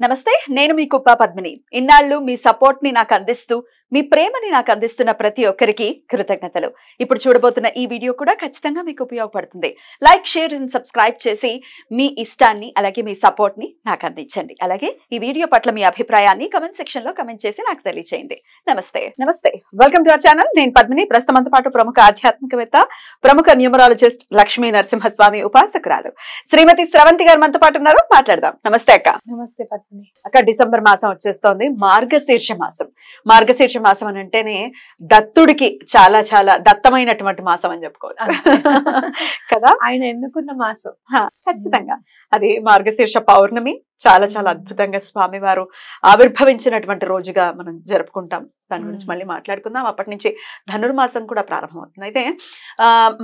నమస్తే, నేను మీ కుప్ప పద్మిని. ఇన్నాళ్ళు మీ సపోర్ట్ ని నాకు అందిస్తూ మీ ప్రేమని నాకు అందిస్తున్న ప్రతి ఒక్కరికి కృతజ్ఞతలు. ఇప్పుడు చూడబోతున్న ఈ వీడియో కూడా ఖచ్చితంగా మీకు ఉపయోగపడుతుంది. లైక్, షేర్ అండ్ సబ్స్క్రైబ్ చేసి మీ ఇష్టాన్ని అలాగే మీ సపోర్ట్ ని నాకు అందించండి. అలాగే ఈ వీడియో పట్ల మీ అభిప్రాయాన్ని కమెంట్ సెక్షన్ లో కమెంట్ చేసి నాకు తెలియజేయండి. నమస్తే, వెల్కమ్ టు అవర్ ఛానల్. నేను పద్మిని. ప్రస్తుతంతో పాటు ప్రముఖ ఆధ్యాత్మికవేత్త, ప్రముఖ న్యూమరాలజిస్ట్ లక్ష్మీ నరసింహస్వామి ఉపాసకురాలు శ్రీమతి స్రవంతి గారు మనతో పాటు ఉన్నారు. మాట్లాడదాం. నమస్తే అక్క. నమస్తే పద్మిని. అక్క, డిసెంబర్ మాసం వచ్చేస్తోంది. మార్గశీర్ష మాసం అని అంటేనే దత్తుడికి చాలా చాలా దత్తమైనటువంటి మాసం అని చెప్పుకోవచ్చు కదా. ఆయన ఎన్నుకున్న మాసం. ఖచ్చితంగా అది మార్గశీర్ష పౌర్ణమి. చాలా చాలా అద్భుతంగా స్వామివారు ఆవిర్భవించినటువంటి రోజుగా మనం జరుపుకుంటాం. దాని గురించి మళ్ళీ మాట్లాడుకుందాం. అప్పటి నుంచి ధనుర్మాసం కూడా ప్రారంభమవుతుంది. అయితే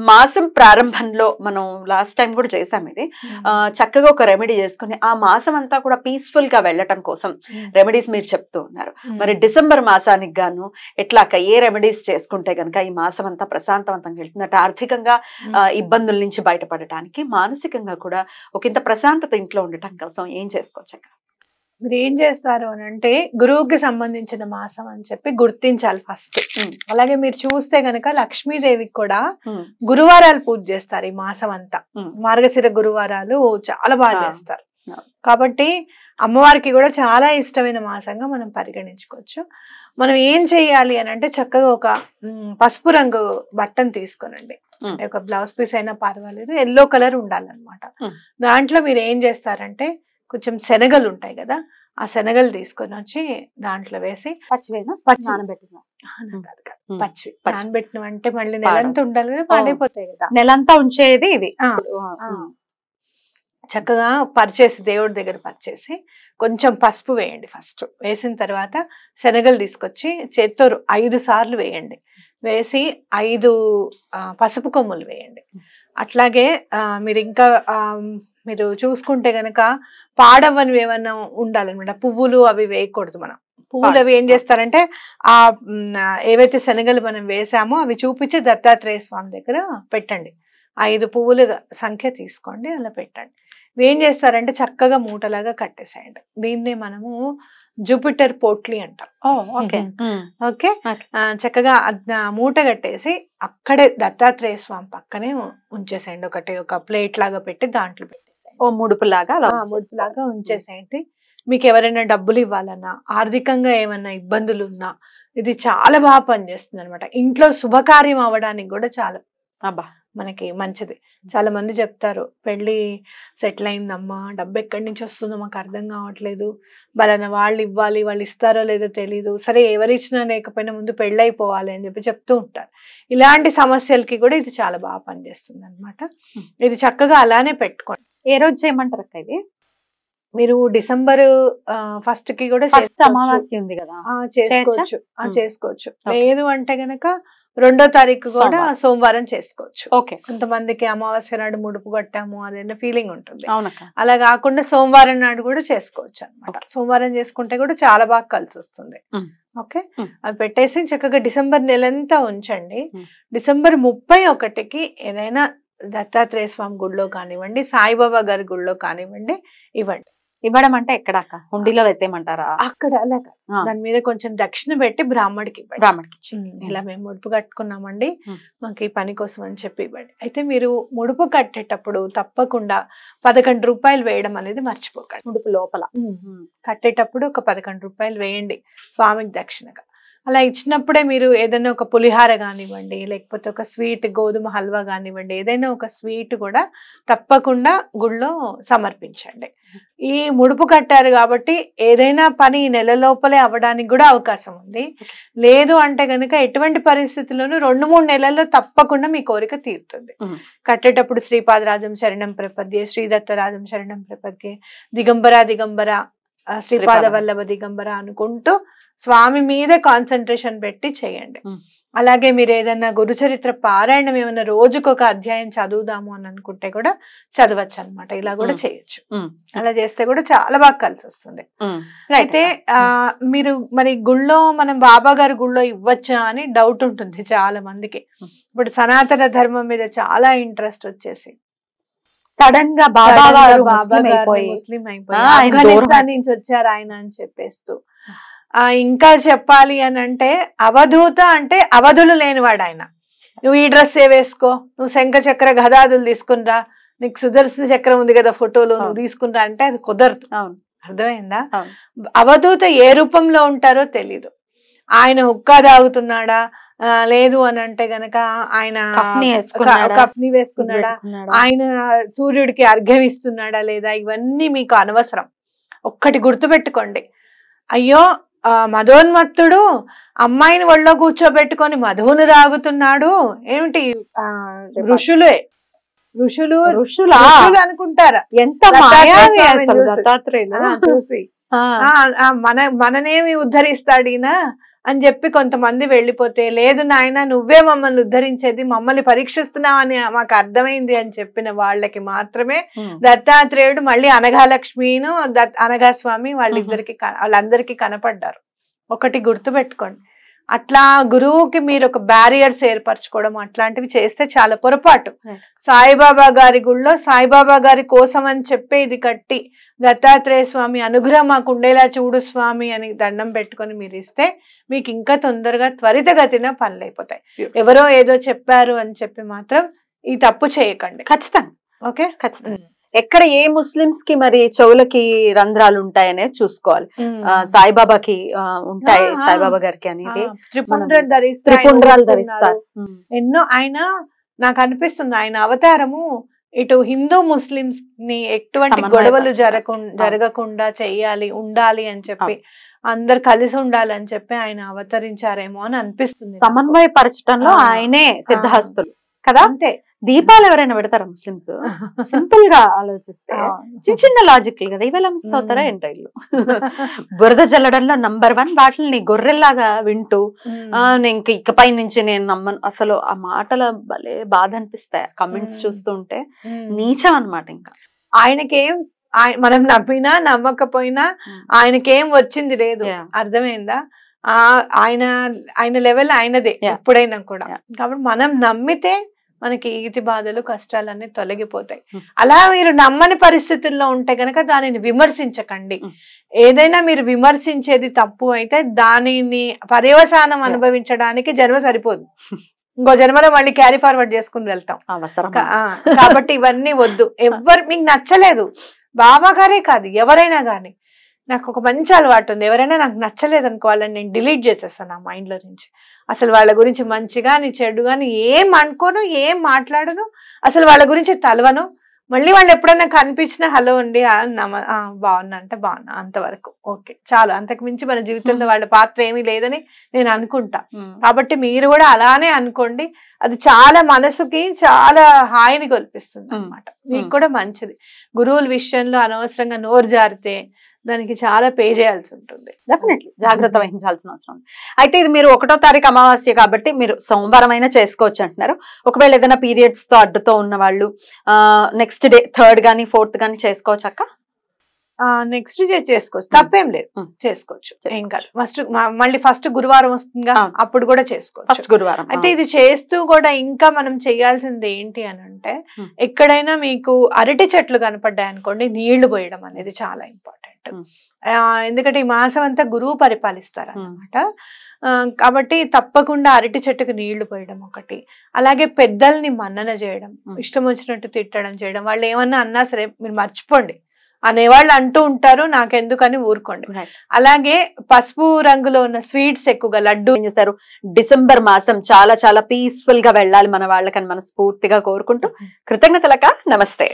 మాసం ప్రారంభంలో మనం లాస్ట్ టైం కూడా చేసాం ఇది. చక్కగా ఒక రెమెడీ చేసుకుని ఆ మాసం అంతా కూడా పీస్ఫుల్ గా వెళ్ళటం కోసం రెమెడీస్ మీరు చెప్తూ ఉన్నారు. మరి డిసెంబర్ మాసానికి గాను ఎట్లా ఏ రెమెడీస్ చేసుకుంటే గనక ఈ మాసం అంతా ప్రశాంతవంతంగా వెళ్తుందట? ఆర్థికంగా ఇబ్బందుల నుంచి బయటపడటానికి, మానసికంగా కూడా ఒక ఇంత ప్రశాంతత ఇంట్లో ఉండటం కోసం ఏం చేసుకోవచ్చు? మీరు ఏం చేస్తారు అని అంటే, గురువుకి సంబంధించిన మాసం అని చెప్పి గుర్తించాలి ఫస్ట్. అలాగే మీరు చూస్తే గనక లక్ష్మీదేవికి కూడా గురువారాలు పూజ చేస్తారు. ఈ మాసం అంతా మార్గశిర గురువారాలు చాలా బాగా చేస్తారు. కాబట్టి అమ్మవారికి కూడా చాలా ఇష్టమైన మాసంగా మనం పరిగణించుకోవచ్చు. మనం ఏం చెయ్యాలి అని అంటే, చక్కగా ఒక పసుపు రంగు బట్టను తీసుకోనండి. ఒక బ్లౌజ్ పీస్ అయినా పర్వాలేదు, ఎల్లో కలర్ ఉండాలన్నమాట. దాంట్లో మీరు ఏం చేస్తారంటే, కొంచెం శనగలు ఉంటాయి కదా, ఆ శనగలు తీసుకొని వచ్చి దాంట్లో వేసి పచ్చివి నానబెట్టిన అంటే మళ్ళీ నెలంతా ఉండాలి కదా, పాడైపోతాయి కదా. నెలంతా ఉంచేది ఇది. చక్కగా పరిచేసి దేవుడి దగ్గర పరిచేసి కొంచెం పసుపు వేయండి. ఫస్ట్ వేసిన తర్వాత శనగలు తీసుకొచ్చి చేత్తో 5 సార్లు వేయండి. వేసి 5 పసుపు కొమ్ములు వేయండి. అట్లాగే మీరు ఇంకా మీరు చూసుకుంటే గనక పాడవ్వనివి ఏమన్నా ఉండాలన్నమాట. పువ్వులు అవి వేయకూడదు. మనం పువ్వులు అవి ఏం చేస్తారంటే, ఆ ఏవైతే శనగలు మనం వేసామో అవి చూపించి దత్తాత్రేయ స్వామి దగ్గర పెట్టండి. 5 పువ్వుల సంఖ్య తీసుకోండి, అలా పెట్టండి. ఏం చేస్తారంటే చక్కగా మూటలాగా కట్టేసేయండి. దీన్నే మనము జూపిటర్ పోట్లీ అంటాం. ఓకే, చక్కగా మూట కట్టేసి అక్కడే దత్తాత్రేయ స్వామి పక్కనే ఉంచేసేయండి. ఒక ప్లేట్ లాగా పెట్టి దాంట్లో పెట్టేసేయండి. ముడుపులాగా ఉంచేసేయండి. మీకు ఎవరైనా డబ్బులు ఇవ్వాలన్నా, ఆర్థికంగా ఏమన్నా ఇబ్బందులు ఉన్నా ఇది చాలా బాగా పనిచేస్తుంది అనమాట. ఇంట్లో శుభకార్యం అవ్వడానికి కూడా చాలా మనకి మంచిది. చాలా మంది చెప్తారు, పెళ్లి సెటిల్ అయిందమ్మా, డబ్బు ఎక్కడి నుంచి వస్తుందో మాకు అర్థం కావట్లేదు, బలన వాళ్ళు ఇవ్వాలి, వాళ్ళు ఇస్తారో లేదో తెలీదు, సరే ఎవరిచ్చినా లేకపోయినా ముందు పెళ్ళి అయిపోవాలి అని చెప్పి చెప్తూ ఉంటారు. ఇలాంటి సమస్యలకి కూడా ఇది చాలా బాగా పనిచేస్తుంది అనమాట. ఇది చక్కగా అలానే పెట్టుకోండి. ఏ రోజు చేయమంటారు అక్క ఇది? మీరు డిసెంబర్ 1st కి కూడా అమావాస్య ఉంది కదా, చేసుకోవచ్చు. లేదు అంటే గనక 2వ తారీఖు కూడా సోమవారం చేసుకోవచ్చు. ఓకే, కొంతమందికి అమావాస్య నాడు ముడుపు కట్టాము అదే ఫీలింగ్ ఉంటుంది. అలా కాకుండా సోమవారం నాడు కూడా చేసుకోవచ్చు అనమాట. సోమవారం చేసుకుంటే కూడా చాలా బాగా కలిసి వస్తుంది. ఓకే, అవి పెట్టేసి చక్కగా డిసెంబర్ నెలంతా ఉంచండి. డిసెంబర్ 31కి ఏదైనా దత్తాత్రేయ స్వామి గుడిలో కానివ్వండి, సాయిబాబా గారి గుడిలో కానివ్వండి ఇవ్వండి. ఇవ్వడం అంటే ఎక్కడ అక్క? హుండీలో వేసేయమంటారా? అక్కడ అలాగా దాని మీద కొంచెం దక్షిణ పెట్టి బ్రాహ్మడికి ఇలా మేము ముడుపు కట్టుకున్నామండి, మాకు ఈ పని కోసం అని చెప్పి ఇవ్వండి. అయితే మీరు ముడుపు కట్టేటప్పుడు తప్పకుండా 11 రూపాయలు వేయడం అనేది మర్చిపోకండి. ముడుపు లోపల కట్టేటప్పుడు ఒక 11 రూపాయలు వేయండి స్వామికి దక్షిణగా. అలా ఇచ్చినప్పుడే మీరు ఏదైనా ఒక పులిహార కానివ్వండి, లేకపోతే ఒక స్వీట్ గోధుమ హల్వా కానివ్వండి, ఏదైనా ఒక స్వీట్ కూడా తప్పకుండా గుళ్ళో సమర్పించండి. ఈ ముడుపు కట్టారు కాబట్టి ఏదైనా పని ఈ నెల లోపలే అవ్వడానికి కూడా అవకాశం ఉంది. లేదు అంటే కనుక ఎటువంటి పరిస్థితుల్లోనూ 2-3 నెలల్లో తప్పకుండా మీ కోరిక తీరుతుంది. కట్టేటప్పుడు శ్రీపాదరాజం శరణం ప్రపద్యే, శ్రీదత్తరాజం శరణం ప్రపద్యే, దిగంబర శ్రీపాద వల్లభ దిగంబర అనుకుంటూ స్వామి మీదే కాన్సన్ట్రేషన్ పెట్టి చేయండి. అలాగే మీరు ఏదైనా గురుచరిత్ర పారాయణం ఏమైనా రోజుకొక అధ్యాయం చదువుదాము అని అనుకుంటే కూడా చదవచ్చు అనమాట. ఇలా కూడా చేయొచ్చు. అలా చేస్తే కూడా చాలా బాగా కలిసి వస్తుంది. అయితే మీరు మరి గుళ్ళో మనం బాబా గారి గుళ్ళో ఇవ్వచ్చా అని డౌట్ ఉంటుంది చాలా మందికి. ఇప్పుడు సనాతన ధర్మం మీద చాలా ఇంట్రెస్ట్ వచ్చేసి సడన్ గా బాబా గారు ముస్లిం అయిపోయి ఆఫ్ఘనిస్తాన్ నుంచి వచ్చారు ఆయన అని చెప్పేస్తూ. ఇంకా చెప్పాలి అని అంటే అవధూత అంటే అవధులు లేనివాడు ఆయన. నువ్వు ఈ డ్రెస్ వేసుకో, నువ్వు శంఖ చక్ర గదాదులు తీసుకునిరా, నీకు సుదర్శన చక్రం ఉంది కదా ఫోటోలు, నువ్వు తీసుకునిరా అంటే అది కుదరదు. అర్థమైందా? అవధూత ఏ రూపంలో ఉంటారో తెలీదు. ఆయన హుక్కా తాగుతున్నాడా లేదు అని అంటే గనక ఆయన కఫ్ని వేసుకున్నాడా, ఆయన సూర్యుడికి అర్ఘ్యం ఇస్తున్నాడా లేదా, ఇవన్నీ మీకు అనవసరం. ఒక్కటి గుర్తుపెట్టుకోండి, అయ్యో మధోన్మత్తుడు అమ్మాయిని ఒళ్ళో కూర్చోబెట్టుకొని మధువును తాగుతున్నాడు ఏమిటి, ఋషులు అనుకుంటారా? ఎంత చూసి మననేమి ఉద్ధరిస్తాడు ఈయన అని చెప్పి కొంతమంది వెళ్ళిపోతే, లేదు నాయన నువ్వే మమ్మల్ని ఉద్ధరించేది, మమ్మల్ని పరీక్షిస్తున్నావు అని మాకు అర్థమైంది అని చెప్పిన వాళ్ళకి మాత్రమే దత్తాత్రేయుడు మళ్ళీ అనఘాలక్ష్మిను అనఘాస్వామి వాళ్ళందరికీ కనపడ్డారు. ఒకటి గుర్తుపెట్టుకోండి, అట్లా గురువుకి మీరు ఒక బ్యారియర్స్ ఏర్పరచుకోవడం అట్లాంటివి చేస్తే చాలా పొరపాటు. సాయిబాబా గారి గుళ్ళో సాయిబాబా గారి కోసం అని చెప్పి ఇది కట్టి దత్తాత్రేయ స్వామి అనుగ్రహం మాకు ఉండేలా చూడు స్వామి అని దండం పెట్టుకొని మీరు ఇస్తే మీకు ఇంకా తొందరగా త్వరితగతిన పనులు అయిపోతాయి. ఎవరో ఏదో చెప్పారు అని చెప్పి మాత్రం ఈ తప్పు చేయకండి. ఖచ్చితంగా. ఓకే, ఖచ్చితంగా. ఎక్కడ ఏ ముస్లిమ్స్ కి మరి చెవులకి రంధ్రాలు ఉంటాయనేది చూసుకోవాలి. సాయిబాబాకి ఉంటాయి, సాయిబాబా గారికి అనేది త్రిపుండ్రాలు ధరిస్తారు. ఎన్నో ఆయన నాకు అనిపిస్తుంది ఆయన అవతారము ఇటు హిందూ ముస్లిమ్స్ ని ఎటువంటి గొడవలు జరగకుండా చెయ్యాలి, ఉండాలి అని చెప్పి అందరు కలిసి ఉండాలి అని చెప్పి ఆయన అవతరించారేమో అని అనిపిస్తుంది. సమన్వయపరచడంలో ఆయనే సిద్ధహస్తులు కదా. అంటే దీపాలు ఎవరైనా పెడతారా ముస్లిమ్స్? సింపుల్ గా ఆలోచిస్తే చిన్న చిన్న లాజిక్లు కదా, ఇవాళ మిస్ అవుతారా ఏంటో ఇల్లు. బురద జల్లడంలో నంబర్ 1 వాటిని గొర్రెల్లాగా వింటూ ఇంక ఇకపై నుంచి నేను నమ్మను. అసలు ఆ మాటల భలే బాధ అనిపిస్తాయి కమెంట్స్ చూస్తూ ఉంటే. నీచం అన్నమాట. ఇంకా ఆయనకేం మనం నమ్మినా నమ్మకపోయినా ఆయనకేం వచ్చింది లేదు, అర్థమైందా? ఆయన లెవెల్ ఆయనదే ఎప్పుడైనా కూడా. కాబట్టి మనం నమ్మితే మనకి ఈతి బాధలు కష్టాలన్నీ తొలగిపోతాయి. అలా మీరు నమ్మని పరిస్థితుల్లో ఉంటే గనక దానిని విమర్శించకండి. ఏదైనా మీరు విమర్శించేది తప్పు అయితే దానిని పర్యవసానం అనుభవించడానికి జన్మ సరిపోదు, ఇంకో జన్మలో మళ్ళీ క్యారీ ఫార్వర్డ్ చేసుకుని వెళ్తాం. కాబట్టి ఇవన్నీ వద్దు. మీకు నచ్చలేదు, బాబా గారే కాదు ఎవరైనా కానీ, నాకు ఒక మంచి అలవాటు ఉంది, ఎవరైనా నాకు నచ్చలేదు అనుకో వాళ్ళని నేను డిలీట్ చేసేస్తాను నా మైండ్ లో నుంచి. అసలు వాళ్ళ గురించి మంచిగా నీ చెడుగా ఏం అనుకోను, ఏం మాట్లాడను, అసలు వాళ్ళ గురించి తలవను. మళ్ళీ వాళ్ళు ఎప్పుడైనా కనిపించినా హలో అండి బాగున్నా అంటే బాగున్నా, అంతవరకు ఓకే చాలు. అంతకు మించి మన జీవితంలో వాళ్ళ పాత్ర ఏమీ లేదని నేను అనుకుంటా. కాబట్టి మీరు కూడా అలానే అనుకోండి, అది చాలా మనసుకి చాలా హాయిని కల్పిస్తుంది అన్నమాట. మీకు కూడా మంచిది. గురువుల విషయంలో అనవసరంగా నోరు జారితే దానికి చాలా పే చేయాల్సి ఉంటుంది. డెఫినెట్లీ జాగ్రత్త వహించాల్సిన అవసరం. అయితే ఇది మీరు 1వ తారీఖు అమావాస్య కాబట్టి మీరు సోమవారం అయినా చేసుకోవచ్చు అంటున్నారు. ఒకవేళ ఏదైనా పీరియడ్స్ తో అడ్డుతో ఉన్న వాళ్ళు నెక్స్ట్ డే 3rd గానీ 4th గానీ చేసుకోవచ్చు అక్క? నెక్స్ట్ డే చేసుకోవచ్చు, తప్పేం లేదు, చేసుకోవచ్చు, ఏం కాదు. మళ్ళీ ఫస్ట్ గురువారం వస్తుందిగా, అప్పుడు కూడా చేసుకోవచ్చు గురువారం. అయితే ఇది చేస్తూ కూడా ఇంకా మనం చేయాల్సింది ఏంటి అని అంటే, ఎక్కడైనా మీకు అరటి చెట్లు కనపడ్డాయి అనుకోండి, నీళ్లు పోయడం అనేది చాలా ఇంపార్టెంట్. ఎందుకంటే ఈ మాసం అంతా గురువు పరిపాలిస్తారు అన్నమాట. కాబట్టి తప్పకుండా అరటి చెట్టుకు నీళ్లు పోయడం ఒకటి. అలాగే పెద్దల్ని మన్నన చేయడం, ఇష్టం వచ్చినట్టు తిట్టడం చేయడం. వాళ్ళు ఏమన్నా అన్నా సరే మీరు మర్చిపోండి అనేవాళ్ళు అంటూ ఉంటారు, నాకెందుకని ఊరుకోండి. అలాగే పసుపు రంగులో ఉన్న స్వీట్స్ ఎక్కువగా లడ్డు ఏం చేశారు. డిసెంబర్ మాసం చాలా చాలా పీస్ఫుల్ గా వెళ్ళాలి మన వాళ్ళకని మనస్ఫూర్తిగా కోరుకుంటూ కృతజ్ఞతలక. నమస్తే.